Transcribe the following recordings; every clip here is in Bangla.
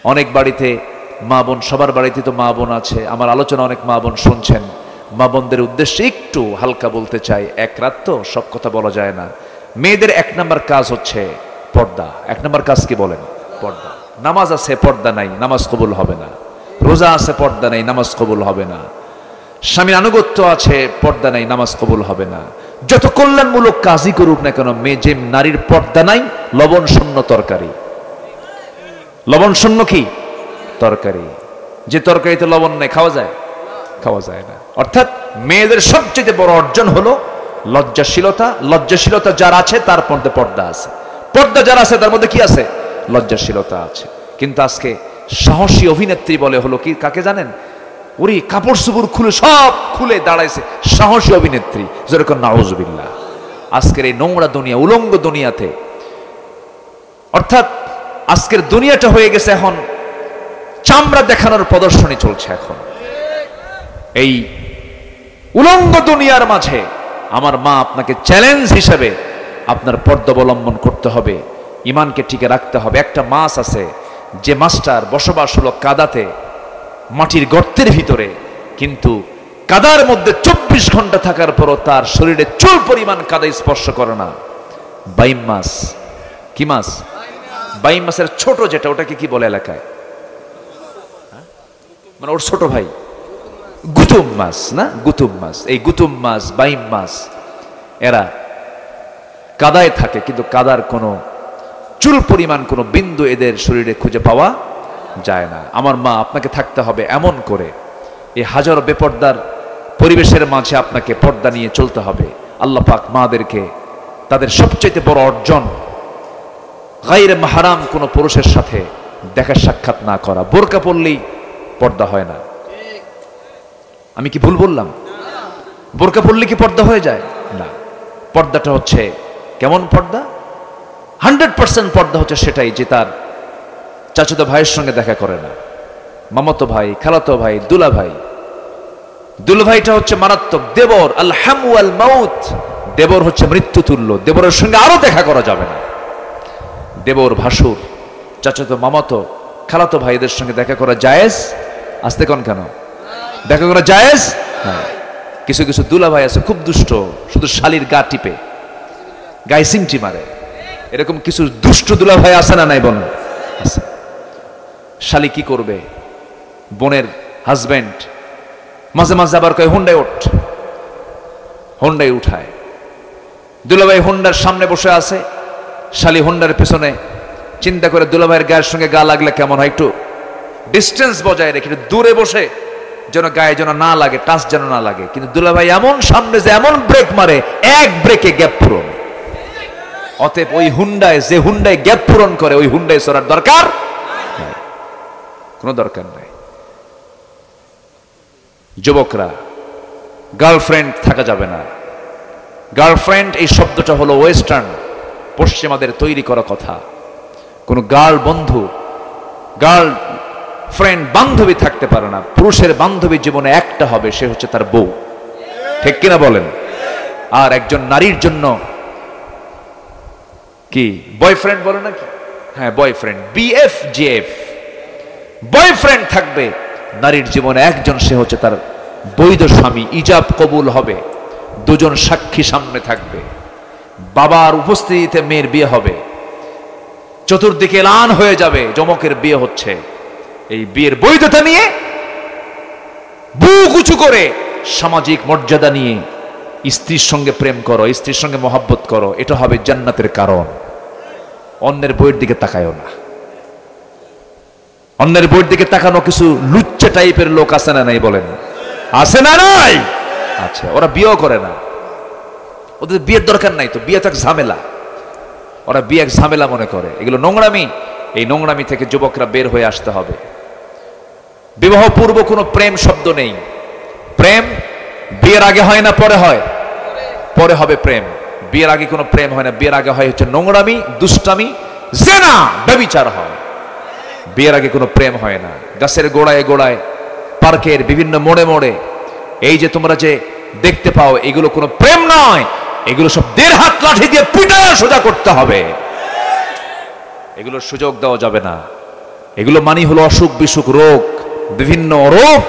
অনেক বাড়িতে মা বোন, সবার বাড়িতে তো মা বোন আছে, আমার আলোচনা অনেক মা বোন শুনছেন। মা বোনদের উদ্দেশ্যে একটু হালকা বলতে চাই, এক রাত তো সব কথা বলা যায় না। মেয়েদের 1 নম্বর কাজ হচ্ছে পর্দা। 1 নম্বর কাজ কি বলেন? পর্দা। নামাজ আছে, পর্দা নাই, নামাজ কবুল হবে না। রোজা আছে, পর্দা নাই, নামাজ কবুল হবে না। স্বামীর আনুগত্য আছে, পর্দা নাই, নামাজ কবুল হবে না। যত কল্যাণমূলক কাজই করুক না কেন, মেয়ে যে নারীর পর্দা নাই, লবণ শূন্য তরকারি। লবণ শূন্য কি তরকারি? যে তরকারিতে লবণ নেই খাওয়া যায়? খাওয়া যায় না। অর্থাৎ মেয়েদের সবচেয়ে বড় অর্জন হলো লজ্জাশীলতা। লজ্জাশীলতা যার আছে তার মধ্যে পর্দা আছে। পর্দা যার আছে তার মধ্যে কি আছে? লজ্জাশীলতা আছে। কিন্তু আজকে সাহসী অভিনেত্রী বলে হলো কি, কাকে জানেন? ওরে কাপড় চোপড় খুলে সব খুলে দাঁড়াইছে সাহসী অভিনেত্রী, যেরকম নাউজুবিল্লাহ। আজকের এই নোংরা দুনিয়া, উলঙ্গ দুনিয়াতে, অর্থাৎ আজকের দুনিয়াটা হয়ে গেছে এখন চামড়া দেখানোর প্রদর্শনী চলছে। এখন এই উলঙ্গ দুনিয়ার মাঝে আমার মা আপনাকে চ্যালেঞ্জ হিসেবে আপনার পর্দা অবলম্বন করতে হবে, ইমানকে টিকে রাখতে হবে। একটা মাছ আছে যে মাছটার বসবাস হলো কাদাতে, মাটির গর্তের ভিতরে, কিন্তু কাদার মধ্যে 24 ঘন্টা থাকার পরও তার শরীরে চুল পরিমাণ কাদা স্পর্শ করে না। বাইম মাছ। কি মাছ? বাইম মাছের ছোট যেটা, ওটাকে কি বলে এলাকায়? মানে ওর ছোট ভাই গুতুম মাছ না? গুতুম মাছ। এই গুতুম মাছ, বাইম মাছ, এরা কাদায় থাকে, কিন্তু কাদার কোনো চুল পরিমাণ কোনো বিন্দু এদের শরীরে খুঁজে পাওয়া যায় না। আমার মা, আপনাকে থাকতে হবে এমন করে, এই হাজারো বেপর্দার পরিবেশের মাঝে আপনাকে পর্দা নিয়ে চলতে হবে। আল্লাহ পাক মাদেরকে তাদের সবচেয়ে বড় অর্জন গায়রে মাহরাম কোনো পুরুষের সাথে দেখা সাক্ষাৎ না করা। বোরকা পরলেই পর্দা হয় না। আমি কি ভুল বললাম? বোরকা পরলে কি পর্দা হয়ে যায়? না। পর্দাটা হচ্ছে কেমন পর্দা? 100% পর্দা হচ্ছে সেটাই যে তার চাচাতো ভাইয়ের সঙ্গে দেখা করে না, মামাতো ভাই, খালাতো ভাই, দুলা ভাই। দুলা ভাইটা হচ্ছে মারাত্মক। দেবর আল হামু আল মাউত, দেবর হচ্ছে মৃত্যু তুল্য। দেবরের সঙ্গে আরো দেখা করা যাবে না। দেবর, ভাসুর, চাচাতো, মামাতো, খালাতো ভাইদের সঙ্গে দেখা করা জায়েজ? আসতে কোন কেন? দেখা করা জায়েজ? হ্যাঁ। কিছু কিছু দুলা ভাই আছে খুব দুষ্ট, শুধু শালির গা টিপে, গায়ে সিমটি মারে। এরকম কিছু দুষ্ট দুলা ভাই আছে না নাই বলেন? আছে। শালি কি করবে? বোনের হাজবেন্ড মাঝে মাঝে আবার কয় হোন্ডায় ওঠ, হোন্ডায় উঠায়। দুলাভাই হোন্ডার সামনে বসে আছে, শালি হোন্ডার পেছনে। চিন্তা করে দুলাভাইয়ের গায়ের সঙ্গে গা লাগলে কেমন হয়, একটু ডিস্টেন্স বজায় রেখে দূরে বসে, যেন গায়ে যেন না লাগে, টাচ যেন না লাগে। কিন্তু দুলাভাই এমন সামনে যে এমন ব্রেক মারে, এক ব্রেকে গ্যাপ পূরণ। অতএব ওই হুন্ডায়, যে হুন্ডায় গ্যাপ পূরণ করে, ওই হুন্ডায় চড়ার দরকার নাই, কোনো দরকার নাই। যুবকরা, গার্লফ্রেন্ড থাকা যাবে না। গার্লফ্রেন্ড এই শব্দটা হলো ওয়েস্টার্ন, পশ্চিমাদের তৈরি করা কথা। কোন গার্ল বন্ধু, গার্ল ফ্রেন্ড, বান্ধবী থাকতে পারে না। পুরুষের বান্ধবী জীবনে একটা হবে, সে হচ্ছে তার বউ। ঠিক কিনা বলেন? আর একজন নারীর জন্য কি বয়ফ্রেন্ড বলে নাকি? হ্যাঁ, বয়ফ্রেন্ড, বিএফ জিএফ। বয়ফ্রেন্ড থাকবে নারীর জীবনে একজন, সে হচ্ছে তার বৈধ স্বামী। ইজাব কবুল হবে, দুজন সাক্ষী সামনে থাকবে, বাবার উপস্থিতিতে মেয়ের বিয়ে হবে, চতুর্দিকে এলান হয়ে যাবে যমকের বিয়ে হচ্ছে। এই বিয়ের বৈধতা নিয়ে বুক উঁচু করে সামাজিক মর্যাদা নিয়ে স্ত্রীর সঙ্গে প্রেম করো, স্ত্রীর সঙ্গে মহব্বত করো, এটা হবে জান্নাতের কারণ। অন্যের বইয়ের দিকে তাকায়ও না। অন্যের বইয়ের দিকে তাকানো কিছু লুচ্চা টাইপের লোক আছে না নাই বলেন? আছে না নাই? আচ্ছা, ওরা বিয়েও করে না, ওদের বিয়ের দরকার নাই তো। বিয়ে তো এক ঝামেলা, ওরা বিয়ে এক ঝামেলা মনে করে। এগুলো নোংরামি। এই নোংরামি থেকে যুবকরা বের হয়ে আসতে হবে। বিবাহ পূর্ব কোনো প্রেম শব্দ নেই। প্রেম বিয়ের আগে হয় না পরে হয়? পরে হবে প্রেম। বিয়ের আগে কোনো প্রেম হয় না। বিয়ের আগে হয় হচ্ছে নোংরামি, দুষ্টামি, জেনা, ব্যভিচার হয়। বিয়ের আগে কোনো প্রেম হয় না। গাছের গোড়ায় গোড়ায়, পার্কের বিভিন্ন মোড়ে মোড়ে এই যে তোমরা যে দেখতে পাও, এগুলো কোনো প্রেম নয়। এগুলো সব 1.5 হাত লাঠি দিয়ে পিটায় সোজা করতে হবে। এগুলোর সুযোগ দেওয়া যাবে না। এগুলো মানি হলো অসুখ বিসুখ, রোগ, বিভিন্ন রোগ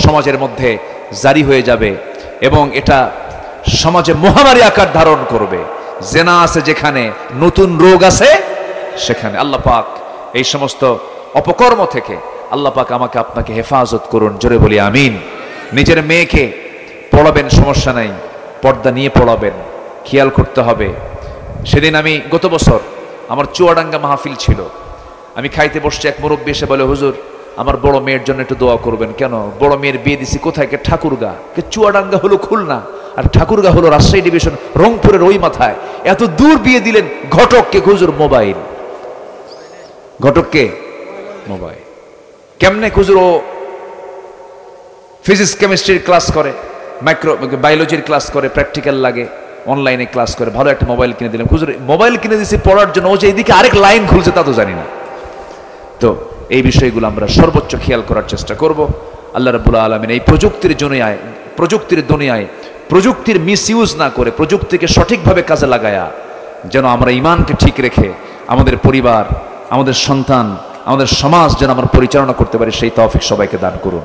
সমাজের মধ্যে জারি হয়ে যাবে এবং এটা সমাজে মহামারী আকার ধারণ করবে। জেনা আছে যেখানে, নতুন রোগ আছে সেখানে। আল্লাহ পাক এই সমস্ত অপকর্ম থেকে আল্লাহ পাক আমাকে আপনাকে হেফাজত করুন, জোরে বলি আমিন। নিজের মেয়েকে পড়াবেন, সমস্যা নাই, পর্দা নিয়ে পড়াবেন, খেয়াল করতে হবে। সেদিন আমি গত বছর আমার চুয়াডাঙ্গা মাহফিল ছিল, আমি খাইতে বসছি, এক মুরব্বী এসে বলে, হুজুর আমার বড় মেয়ের জন্য একটু দোয়া করবেন। কেন? বড় মেয়ের বিয়ে দিছি কোথায়? কে ঠাকুরগা। কে চুয়াডাঙ্গা হলো খুলনা, আর ঠাকুরগা হলো রাজশাহী ডিভিশন, রংপুরের ওই মাথায়। এত দূর বিয়ে দিলেন। ঘটককে হুজুর মোবাইল, ঘটককে মোবাইল। কেমনে হুজুর? ও ফিজিক্স কেমিস্ট্রির ক্লাস করে, মাইক্রো বায়োলজির ক্লাস করে, প্র্যাকটিক্যাল লাগে, অনলাইনে ক্লাস করে, ভালো একটা মোবাইল কিনে দিলাম। হুজুর মোবাইল কিনে দিয়েছি পড়ার জন্য, ও যে এইদিকে আরেক লাইন খুলছে তা তো জানি না। তো এই বিষয়গুলো আমরা সর্বোচ্চ খেয়াল করার চেষ্টা করব। আল্লাহ রাব্বুল আলামিন এই প্রযুক্তির দুনিয়ায় প্রযুক্তির মিসইউজ না করে প্রযুক্তিকে সঠিকভাবে কাজে লাগায়া যেন আমরা ঈমানকে ঠিক রেখে আমাদের পরিবার, আমাদের সন্তান, আমাদের সমাজ যেন আমরা পরিচালনা করতে পারি, সেই তৌফিক সবাইকে দান করুন।